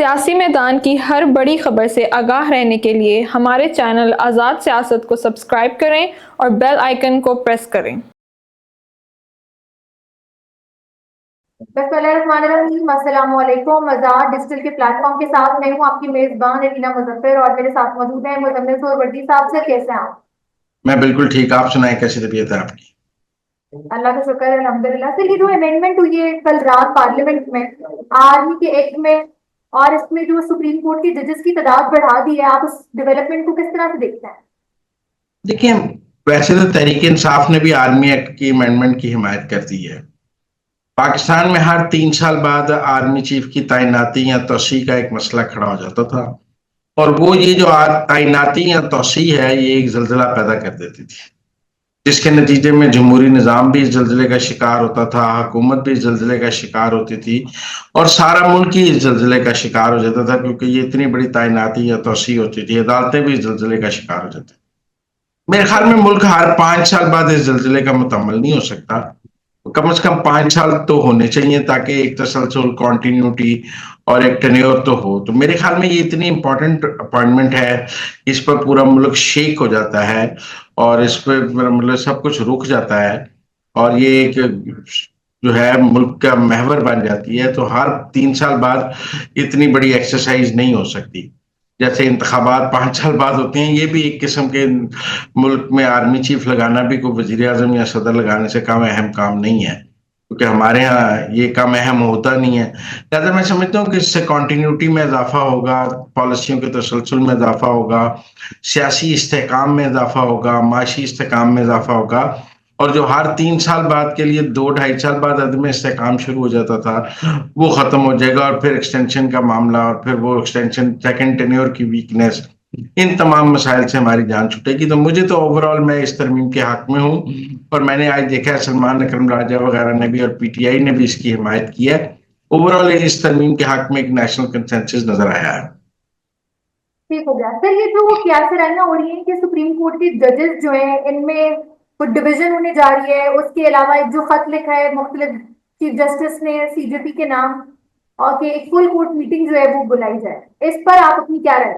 सियासी मैदान की हर बड़ी खबर से आगाह रहने के लिए हमारे चैनल आज़ाद सियासत को सब्सक्राइब करें और बेल आइकन को प्रेस करें। अस्सलामुअलैकुम। आज़ाद डिजिटल के प्लेटफॉर्म के साथ मैं हूँ आपकी मेजबान अलीना मुजफ्फर और मेरे साथ मौजूद है मुजम्मिल सोहरवर्दी साहब। से कैसे हैं आप? मैं बिल्कुल ठीक। आप सुनाएं, कैसी तबीयत है आपकी? अल्लाह का शुक्र है, अल्हम्दुलिल्लाह। सर, ये जो अमेंडमेंट हुई है कल रात पार्लियामेंट में आर्मी के एक्ट में, और इसमें जो सुप्रीम कोर्ट के जजेस की तादाद बढ़ा दी है, आप उस डेवलपमेंट को किस तरह से देखते हैं? देखिए, वैसे तो तहरीक इंसाफ ने भी आर्मी एक्ट की अमेंडमेंट की हिमायत कर दी है। पाकिस्तान में हर 3 साल बाद आर्मी चीफ की तैनाती या तोसी का एक मसला खड़ा हो जाता था, और वो ये जो तैनाती या तोसी है, ये एक जल्जला पैदा कर देती थी, जिसके नतीजे में जमहूरी निज़ाम भी इस जल्जले का शिकार होता था, हुकूमत भी इस जल्जले का शिकार होती थी, और सारा मुल्क ही इस जल्जले का शिकार हो जाता था, क्योंकि ये इतनी बड़ी तैनाती या तोसी होती थी। अदालतें भी इस जल्जले का शिकार हो जाती थी। मेरे ख्याल में मुल्क हर 5 साल बाद इस जल्जले का मुकम्मल नहीं हो सकता। कम से कम 5 साल तो होने चाहिए, ताकि एक तसलसल, कॉन्टिन्यूटी और एक टेन्योर तो हो। तो मेरे ख्याल में ये इतनी इंपॉर्टेंट अपॉइंटमेंट है, इस पर पूरा मुल्क शेक हो जाता है और इस पर मतलब सब कुछ रुक जाता है, और ये एक जो है मुल्क का महवर बन जाती है। तो हर 3 साल बाद इतनी बड़ी एक्सरसाइज नहीं हो सकती। जैसे इंतखाबात 5 साल बाद होते हैं, ये भी एक किस्म के मुल्क में आर्मी चीफ लगाना भी कोई वजीर आजम या सदर लगाने से कम अहम काम नहीं है, क्योंकि हमारे यहाँ ये कम अहम होता नहीं है। लिहाजा मैं समझता हूँ कि इससे कॉन्टिन्यूटी में इजाफा होगा, पॉलिसियों के तसलसल में इजाफा होगा, सियासी इस्तेहकाम में इजाफा होगा, माशी इस्तेहकाम में इजाफा होगा। और जो हर 3 साल बाद के लिए 2-2.5 साल बाद अदम इस्तेहकाम शुरू हो जाता था, वो खत्म हो जाएगा, और फिर एक्सटेंशन का मामला, और फिर वो एक्सटेंशन, सेकंड टेन्योर की वीकनेस, इन तमाम मसाइल से हमारी जान छूटेगी। तो मुझे तो ओवरऑल मैं इस तरमीम के हक में हूँ, और मैंने आज देखा है सलमान अकरम राजा वगैरह ने भी और पीटीआई ने भी इसकी हिमायत की है। ओवरऑल इस तरमीम के हक में एक नेशनल कंसेंसस नजर आया है। ठीक हो गया। सर, ये जो क्यासराना हो रही है कि सुप्रीम कोर्ट के जजेस जो हैं इनमें कुछ डिवीजन होने जा रही है, उसके अलावा एक जो खत लिखा है मुख्तलिफ चीफ जस्टिस ने सीजेपी के नाम, और कि एक फुल कोर्ट मीटिंग जो है वो बुलाई जाए, इस पर आप अपनी क्या राय?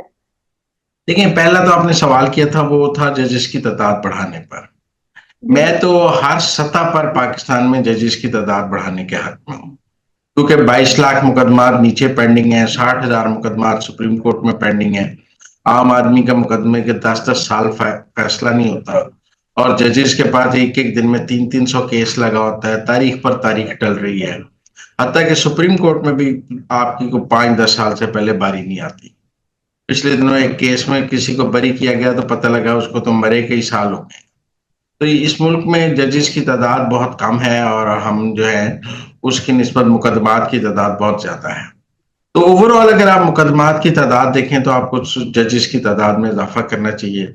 देखिए, पहला तो आपने सवाल किया था, वो था जजेस की तादाद बढ़ाने पर। मैं तो हर सतह पर पाकिस्तान में जजेस की तादाद बढ़ाने के हक में हूँ, क्योंकि 22 लाख मुकदमात नीचे पेंडिंग है, 60,000 मुकदमात सुप्रीम कोर्ट में पेंडिंग है। आम आदमी का मुकदमे के 10-10 साल फैसला नहीं होता, और जजेस के पास एक एक दिन में 300-300 केस लगा होता है, तारीख पर तारीख टल रही है। हत्ता कि सुप्रीम कोर्ट में भी आपकी को 5-10 साल से पहले बारी नहीं आती। पिछले दिनों एक केस में किसी को बरी किया गया तो पता लगा उसको तो मरे कई साल हो गए। तो इस मुल्क में जजेस की तादाद बहुत कम है, और हम जो है उसकी निस्बत मुकदमात की तादाद बहुत ज्यादा है। तो ओवरऑल अगर आप मुकदमात की तादाद देखें तो आपको जजेस की तादाद में इजाफा करना चाहिए।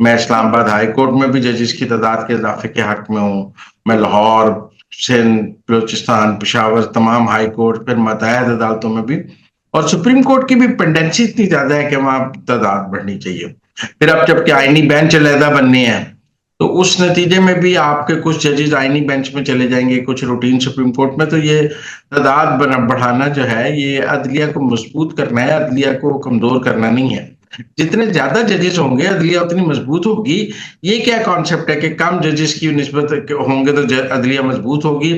मैं इस्लामाबाद हाई कोर्ट में भी जजेस की तादाद के इजाफे के हक में हूँ। मैं लाहौर, सिंध, बलूचिस्तान, पेशावर, तमाम हाई कोर्ट, फिर मतहद अदालतों में भी, और सुप्रीम कोर्ट की भी पेंडेंसी इतनी ज्यादा है कि वहां तादाद बढ़नी चाहिए। फिर अब जबकि आईनी बेंच अलहदा बनने हैं, तो उस नतीजे में भी आपके कुछ जजेस आईनी बेंच में चले जाएंगे, कुछ रूटीन सुप्रीम कोर्ट में। तो ये तादाद बढ़ाना जो है, ये अदलिया को मजबूत करना है, अदलिया को कमजोर करना नहीं है। जितने ज्यादा जजेस होंगे अदलिया उतनी मजबूत होगी। ये क्या कॉन्सेप्ट है कि कम जजेस की निस्बत होंगे तो अदलिया मजबूत होगी,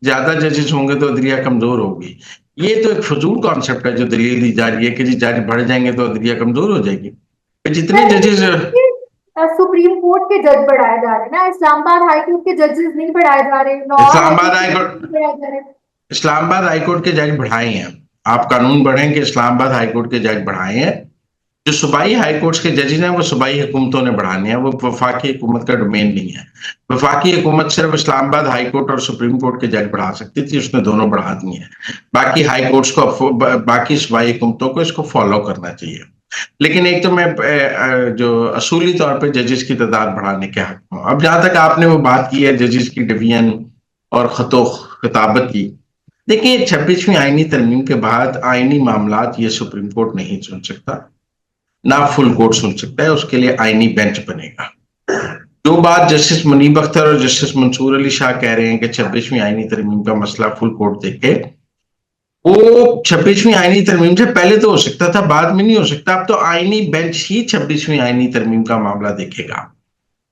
ज्यादा जजेस होंगे तो अदलिया कमजोर होगी। ये तो एक फजूल कॉन्सेप्ट है जो दलील दी जा रही है कि जी जज बढ़ जाएंगे तो अदलिया कमजोर हो जाएगी। जितने जजेस सुप्रीम कोर्ट के जज बढ़ाए जा रहे हैं ना, इस्लामाबाद हाई कोर्ट के जजेस नहीं बढ़ाए जा रहे, Lahore high Islamabad court high के कोर्ट नहीं बढ़ाए जा रहे। इस्लामाबाद हाई कोर्ट के जज बढ़ाए हैं। आप कानून बढ़े कि इस्लामाबाद हाई कोर्ट के जज बढ़ाए हैं। जो सूबाई हाई कोर्ट्स के जजेस हैं वो सूबाई हुकूमतों ने बढ़ाने हैं, वो वफाकी हुकूमत का डोमेन नहीं है। वफाकी हुकूमत सिर्फ इस्लामाबाद हाई कोर्ट और सुप्रीम कोर्ट के जज बढ़ा सकती थी, उसने दोनों बढ़ा दिए हैं। बाकी हाई कोर्ट्स को, बाकी सूबाई हुकूमतों को इसको फॉलो करना चाहिए। लेकिन एक तो मैं जो असूली तौर पे जजेस की तादाद बढ़ाने के हक में हूं। अब जहां तक आपने वो बात की है जजेस की डिवीजन और खतो खिताबत की, देखिए 26वीं आईनी तरमीम के बाद आईनी मामलात ये सुप्रीम कोर्ट नहीं सुन सकता, ना फुल कोर्ट सुन सकता है। उसके लिए आईनी बेंच बनेगा। जो बात जस्टिस मुनीब अख्तर और जस्टिस मंसूर अली शाह कह रहे हैं कि 26वीं आईनी तरमीम का मसला फुल कोर्ट देखे, वो 26वीं आईनी तरमीम से पहले तो हो सकता था, बाद में नहीं हो सकता। अब तो आईनी बेंच ही 26वीं आईनी तरमीम का मामला देखेगा,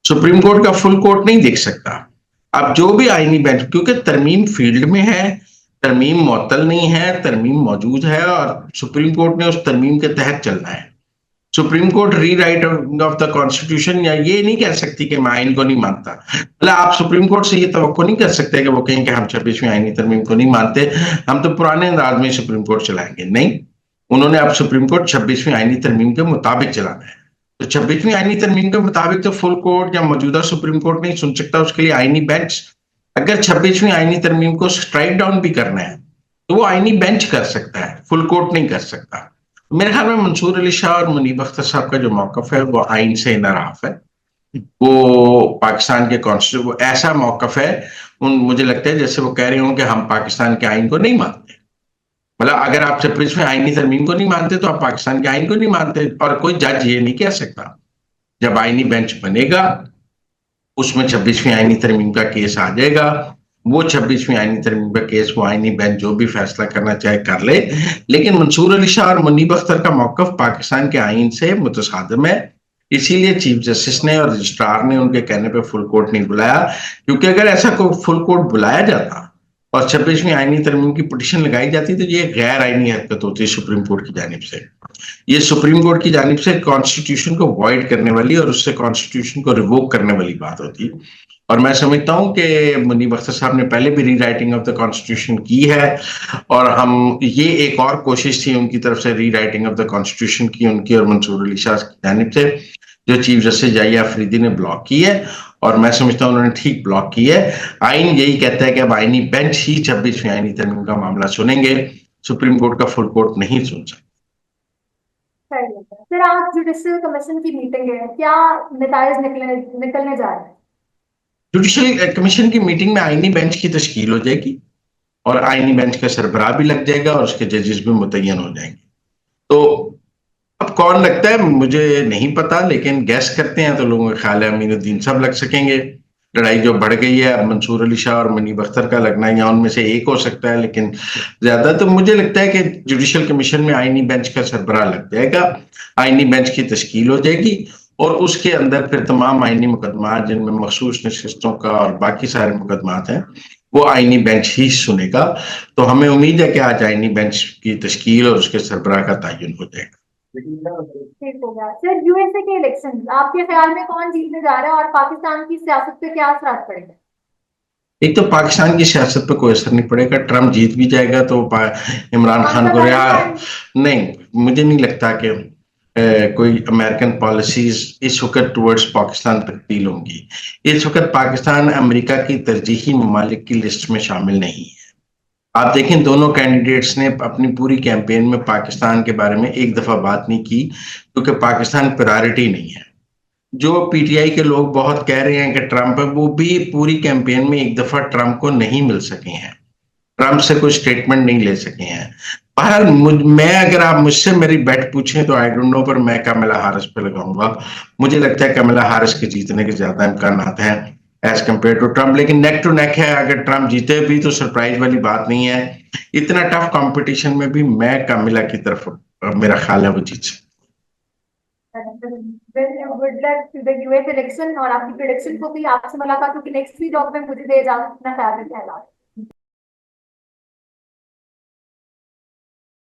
सुप्रीम कोर्ट का फुल कोर्ट नहीं देख सकता। अब जो भी आईनी बेंच, क्योंकि तरमीम फील्ड में है, तरमीम मुअत्तल नहीं है, तरमीम मौजूद है और सुप्रीम कोर्ट ने उस तरमीम के तहत चलना है। सुप्रीम कोर्ट री राइटिंग ऑफ द कॉन्स्टिट्यूशन या ये नहीं कह सकती कि मैं आइन को नहीं मानता। मतलब आप सुप्रीम कोर्ट से ये तवक्को नहीं कर सकते कि वो कहें कि हम 26वीं आईनी तरमीम को नहीं मानते, हम तो पुराने अंदाज में सुप्रीम कोर्ट चलाएंगे। नहीं, उन्होंने अब सुप्रीम कोर्ट 26वीं आईनी तरमीम के मुताबिक चलाना है। तो 26वीं आईनी तरमीम के मुताबिक तो फुल कोर्ट या मौजूदा सुप्रीम कोर्ट नहीं सुन सकता, उसके लिए आईनी बेंच, अगर 26वीं आईनी तरमीम को स्ट्राइक डाउन भी करना है तो वो आईनी बेंच कर सकता है, फुल कोर्ट नहीं कर सकता। मेरे ख्याल में मंसूर अली शाह और मुनीब अख्तर साहब का जो मौकफ है वो आइन से इनराफ है, वो पाकिस्तान के कॉन्स्टिट्यूशन, वो ऐसा मौकफ है, मुझे लगता है जैसे वो कह रहे हो कि हम पाकिस्तान के आइन को नहीं मानते। मतलब अगर आप 26वीं आईनी तरमीम को नहीं मानते तो आप पाकिस्तान के आइन को नहीं मानते। और कोई जज ये नहीं कह सकता, जब आईनी बेंच बनेगा उसमें 26वीं आईनी तरमीम का केस आ जाएगा, वो 26वीं आईनी तरमीम का केस वो आईनी बेंच जो भी फैसला करना चाहे कर ले। लेकिन मंसूर अली शाह और मुनीब अख्तर का मौकफ पाकिस्तान के आइन से मुतसादिम है, इसीलिए चीफ जस्टिस ने और रजिस्ट्रार ने उनके कहने पे फुल कोर्ट नहीं बुलाया। क्योंकि अगर ऐसा कोई फुल कोर्ट बुलाया जाता और 26वीं आईनी तरमीम की पिटीशन लगाई जाती तो ये गैर आईनी हरकत होती सुप्रीम कोर्ट की जानिब से। ये सुप्रीम कोर्ट की जानिब से कॉन्स्टिट्यूशन को वॉइड करने वाली और उससे कॉन्स्टिट्यूशन को रिवोक करने वाली बात होती। और मैं समझता हूं कि मुनीब अख्तर साहब ने पहले भी री राइटिंग ऑफ द कॉन्स्टिट्यूशन की है और हम ये एक और कोशिश थी उनकी तरफ से री राइटिंग ऑफ द कॉन्स्टिट्यूशन की, उनकी और मंसूर अली शाह की जानिब से, जो चीफ जस्टिस जाहिया अफरीदी ने ब्लॉक की है। और मैं समझता हूं उन्होंने ठीक ब्लॉक की है। आइन यही कहता है कि अब आईनी बेंच ही 26वीं आईनी तरमीम का मामला सुनेंगे, सुप्रीम कोर्ट का फुल कोर्ट नहीं सुन सकता। सर, आज जुडिशियल कमीशन की मीटिंग है, क्या नताइज निकलने जा रहे हैं? जुडिशियल कमीशन की मीटिंग में आईनी बेंच की तश्कील हो जाएगी और आईनी बेंच का सरबराह भी लग जाएगा और उसके जजेस भी मुतय्यन हो जाएंगे। तो अब कौन लगता है मुझे नहीं पता, लेकिन गैस करते हैं तो लोगों का ख्याल है अमीनुद्दीन सब लग सकेंगे। लड़ाई जो बढ़ गई है, अब मंसूर अली शाह और मुनीब अख्तर का लगना या उनमें से एक हो सकता है, लेकिन ज्यादा तो मुझे लगता है कि जुडिशियल कमीशन में आईनी बेंच का सरबराह लग जाएगा, आईनी बेंच की तश्कील हो जाएगी और उसके अंदर फिर तमाम आईनी मुकदमात जिनमें मखसूस नशिस्तों का और बाकी सारे मुकदमात हैं वो आईनी बेंच ही सुनेगा। तो हमें उम्मीद है कि आज आईनी बेंच की तश्कील और उसके सरबराह का तयन हो जाएगा। ठीक हो गया। सर, यूएसए के इलेक्शन आपके ख्याल में कौन जीतने जा रहा है और पाकिस्तान की सियासत पे क्या असर पड़ेगा? एक तो पाकिस्तान की सियासत पे कोई असर नहीं पड़ेगा, ट्रम्प जीत भी जाएगा तो इमरान खान को रिहा नहीं, मुझे नहीं लगता कि कोई अमेरिकन पॉलिसीज इस वक्त टुवर्ड्स पाकिस्तान तब्दील होंगी। इस वक्त पाकिस्तान अमेरिका की तरजीही ममालिक की लिस्ट में शामिल नहीं है। आप देखें दोनों कैंडिडेट्स ने अपनी पूरी कैंपेन में पाकिस्तान के बारे में एक दफा बात नहीं की, क्योंकि पाकिस्तान प्रायोरिटी नहीं है। जो पीटीआई के लोग बहुत कह रहे हैं कि ट्रंप है, वो भी पूरी कैंपेन में एक दफा ट्रंप को नहीं मिल सके हैं, ट्रंप से कोई स्टेटमेंट नहीं ले सके हैं। बहरहाल मैं अगर आप मुझसे मेरी बैट पूछें तो आई डोंट नो, पर मैं कमला हारिस पे लगाऊंगा। मुझे लगता है कमला हारिस के जीतने के ज्यादा इम्कान हैं एज कम्पेयर टू ट्रंप, लेकिन नेक टू नेक है। अगर ट्रंप जीते भी तो सरप्राइज वाली बात नहीं है। इतना टफ कंपटीशन में भी मैं कमला की तरफ मेरा ख्याल है वो जीत सकती। Good luck to the US election और आपकी प्रेडिक्शन को भी आपसे मुलाकात होगी नेक्स्ट वीक। में मुझे दे इजाजत, अपना ख्याल रखें।